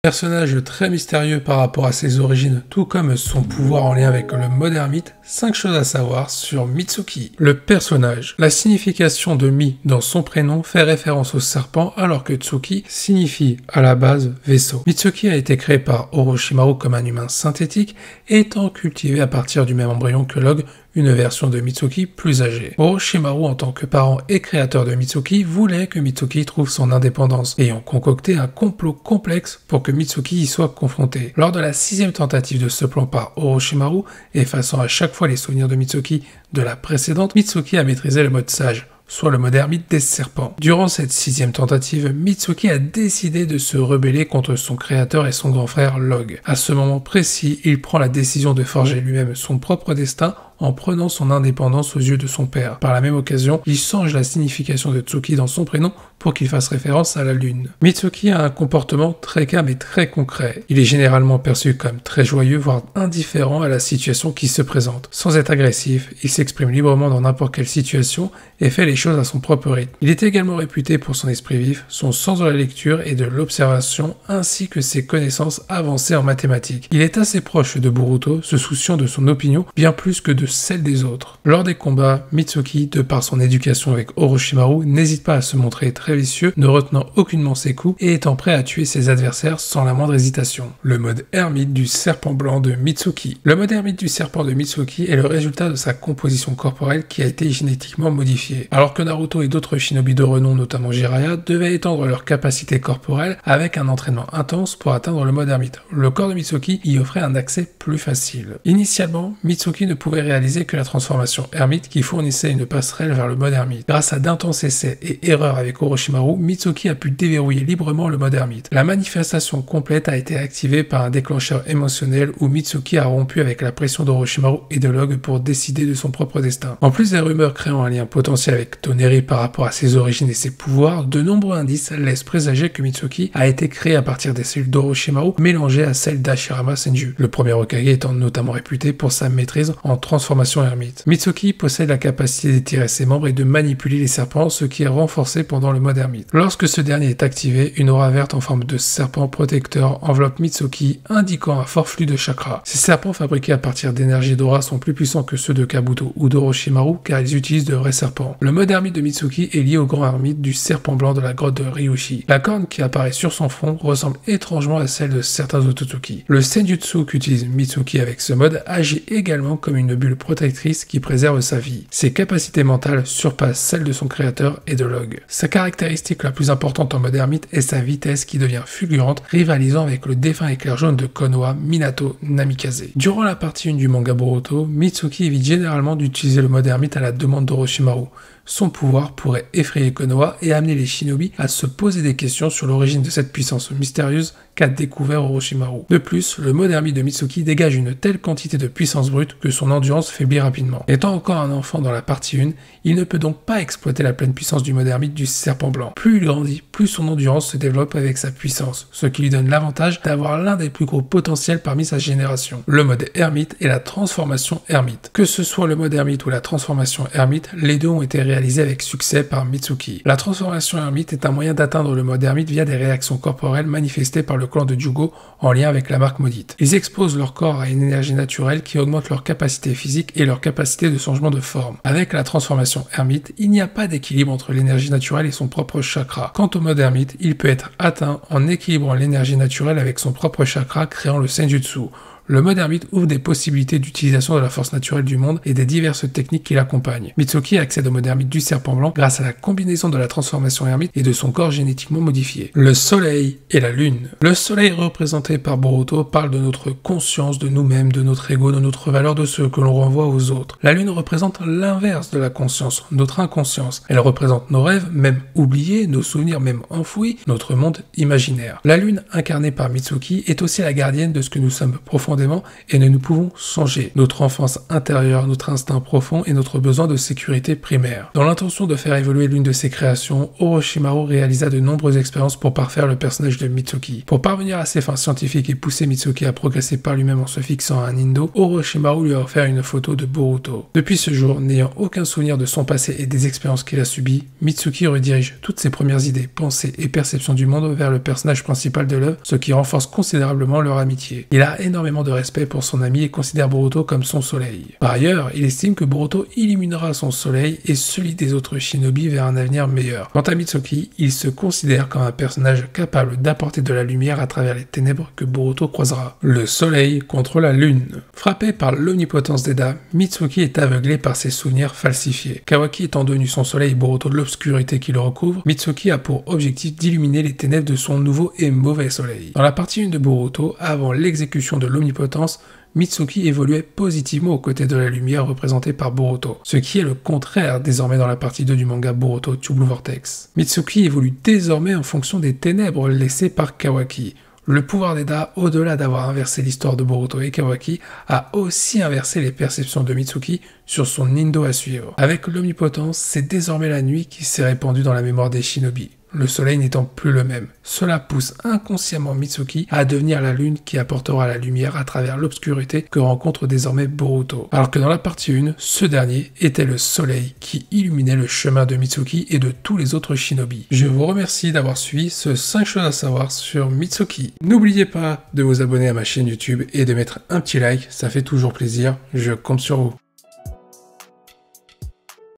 Personnage très mystérieux par rapport à ses origines, tout comme son pouvoir en lien avec le mode ermite, 5 choses à savoir sur Mitsuki. Le personnage. La signification de Mi dans son prénom fait référence au serpent alors que Tsuki signifie à la base vaisseau. Mitsuki a été créé par Orochimaru comme un humain synthétique, étant cultivé à partir du même embryon que Log, une version de Mitsuki plus âgée. Orochimaru, en tant que parent et créateur de Mitsuki, voulait que Mitsuki trouve son indépendance, ayant concocté un complot complexe pour que Mitsuki y soit confronté. Lors de la 6e tentative de ce plan par Orochimaru, effaçant à chaque fois les souvenirs de Mitsuki de la précédente, Mitsuki a maîtrisé le mode sage, soit le mode ermite des serpents. Durant cette 6e tentative, Mitsuki a décidé de se rebeller contre son créateur et son grand frère Log. À ce moment précis, il prend la décision de forger lui-même son propre destin en prenant son indépendance aux yeux de son père. Par la même occasion, il change la signification de Tsuki dans son prénom pour qu'il fasse référence à la lune. Mitsuki a un comportement très calme et très concret. Il est généralement perçu comme très joyeux, voire indifférent à la situation qui se présente. Sans être agressif, il s'exprime librement dans n'importe quelle situation et fait les choses à son propre rythme. Il est également réputé pour son esprit vif, son sens de la lecture et de l'observation, ainsi que ses connaissances avancées en mathématiques. Il est assez proche de Boruto, se souciant de son opinion bien plus que de celle des autres. Lors des combats, Mitsuki, de par son éducation avec Orochimaru, n'hésite pas à se montrer très vicieux, ne retenant aucunement ses coups et étant prêt à tuer ses adversaires sans la moindre hésitation. Le mode ermite du serpent blanc de Mitsuki. Le mode ermite du serpent de Mitsuki est le résultat de sa composition corporelle qui a été génétiquement modifiée. Alors que Naruto et d'autres shinobi de renom, notamment Jiraiya, devaient étendre leur capacité corporelle avec un entraînement intense pour atteindre le mode ermite. Le corps de Mitsuki y offrait un accès plus facile. Initialement, Mitsuki ne pouvait réaliser que la transformation ermite qui fournissait une passerelle vers le mode ermite. Grâce à d'intenses essais et erreurs avec Orochimaru, Mitsuki a pu déverrouiller librement le mode ermite. La manifestation complète a été activée par un déclencheur émotionnel où Mitsuki a rompu avec la pression d'Orochimaru et de Log pour décider de son propre destin. En plus des rumeurs créant un lien potentiel avec Toneri par rapport à ses origines et ses pouvoirs, de nombreux indices laissent présager que Mitsuki a été créé à partir des cellules d'Orochimaru mélangées à celles d'Hashirama Senju, le premier Hokage étant notamment réputé pour sa maîtrise en transformation ermite. Mitsuki possède la capacité d'étirer ses membres et de manipuler les serpents, ce qui est renforcé pendant le mode ermite. Lorsque ce dernier est activé, une aura verte en forme de serpent protecteur enveloppe Mitsuki, indiquant un fort flux de chakras. Ces serpents fabriqués à partir d'énergie d'aura sont plus puissants que ceux de Kabuto ou d'Orochimaru car ils utilisent de vrais serpents. Le mode ermite de Mitsuki est lié au grand ermite du serpent blanc de la grotte de Ryushi. La corne qui apparaît sur son front ressemble étrangement à celle de certains Otsutsuki. Le Senjutsu qu'utilise Mitsuki avec ce mode agit également comme une bulle protectrice qui préserve sa vie. Ses capacités mentales surpassent celles de son créateur et de Log. Sa caractéristique la plus importante en mode ermite est sa vitesse qui devient fulgurante, rivalisant avec le défunt éclair jaune de Konoha, Minato Namikaze. Durant la partie 1 du manga Boruto, Mitsuki évite généralement d'utiliser le mode ermite à la demande d'Orochimaru. Son pouvoir pourrait effrayer Konoha et amener les shinobi à se poser des questions sur l'origine de cette puissance mystérieuse qu'a découvert Orochimaru. De plus, le mode ermite de Mitsuki dégage une telle quantité de puissance brute que son endurance faiblit rapidement. Étant encore un enfant dans la partie 1, il ne peut donc pas exploiter la pleine puissance du mode ermite du serpent blanc. Plus il grandit, plus son endurance se développe avec sa puissance, ce qui lui donne l'avantage d'avoir l'un des plus gros potentiels parmi sa génération. Le mode ermite et la transformation ermite. Que ce soit le mode ermite ou la transformation ermite, les deux ont été réalisés avec succès par Mitsuki. La transformation ermite est un moyen d'atteindre le mode ermite via des réactions corporelles manifestées par le clan de Jugo en lien avec la marque maudite. Ils exposent leur corps à une énergie naturelle qui augmente leur capacité physique et leur capacité de changement de forme. Avec la transformation ermite, il n'y a pas d'équilibre entre l'énergie naturelle et son propre chakra. Quant au mode ermite, il peut être atteint en équilibrant l'énergie naturelle avec son propre chakra, créant le Senjutsu. Le mode ermite ouvre des possibilités d'utilisation de la force naturelle du monde et des diverses techniques qui l'accompagnent. Mitsuki accède au mode ermite du serpent blanc grâce à la combinaison de la transformation ermite et de son corps génétiquement modifié. Le soleil et la lune. Le soleil représenté par Boruto parle de notre conscience, de nous-mêmes, de notre ego, de notre valeur, de ce que l'on renvoie aux autres. La lune représente l'inverse de la conscience, notre inconscience. Elle représente nos rêves, même oubliés, nos souvenirs même enfouis, notre monde imaginaire. La lune, incarnée par Mitsuki, est aussi la gardienne de ce que nous sommes profondément profondément et ne nous pouvons changer. Notre enfance intérieure, notre instinct profond et notre besoin de sécurité primaire. Dans l'intention de faire évoluer l'une de ses créations, Orochimaru réalisa de nombreuses expériences pour parfaire le personnage de Mitsuki. Pour parvenir à ses fins scientifiques et pousser Mitsuki à progresser par lui-même en se fixant à un Nindo, Orochimaru lui a offert une photo de Boruto. Depuis ce jour, n'ayant aucun souvenir de son passé et des expériences qu'il a subies, Mitsuki redirige toutes ses premières idées, pensées et perceptions du monde vers le personnage principal de l'œuvre, ce qui renforce considérablement leur amitié. Il a énormément de respect pour son ami et considère Boruto comme son soleil. Par ailleurs, il estime que Boruto illuminera son soleil et celui des autres shinobi vers un avenir meilleur. Quant à Mitsuki, il se considère comme un personnage capable d'apporter de la lumière à travers les ténèbres que Boruto croisera. Le soleil contre la lune. Frappé par l'omnipotence d'Eda, Mitsuki est aveuglé par ses souvenirs falsifiés. Kawaki étant devenu son soleil et Boruto de l'obscurité qui le recouvre, Mitsuki a pour objectif d'illuminer les ténèbres de son nouveau et mauvais soleil. Dans la partie 1 de Boruto, avant l'exécution de l'omnipotence, Mitsuki évoluait positivement aux côtés de la lumière représentée par Boruto, ce qui est le contraire désormais dans la partie 2 du manga Boruto Two Blue Vortex. Mitsuki évolue désormais en fonction des ténèbres laissées par Kawaki. Le pouvoir d'Eda, au-delà d'avoir inversé l'histoire de Boruto et Kawaki, a aussi inversé les perceptions de Mitsuki sur son Nindo à suivre. Avec l'omnipotence, c'est désormais la nuit qui s'est répandue dans la mémoire des shinobi. Le soleil n'étant plus le même. Cela pousse inconsciemment Mitsuki à devenir la lune qui apportera la lumière à travers l'obscurité que rencontre désormais Boruto. Alors que dans la partie 1, ce dernier était le soleil qui illuminait le chemin de Mitsuki et de tous les autres shinobi. Je vous remercie d'avoir suivi ce 5 choses à savoir sur Mitsuki. N'oubliez pas de vous abonner à ma chaîne YouTube et de mettre un petit like, ça fait toujours plaisir, je compte sur vous.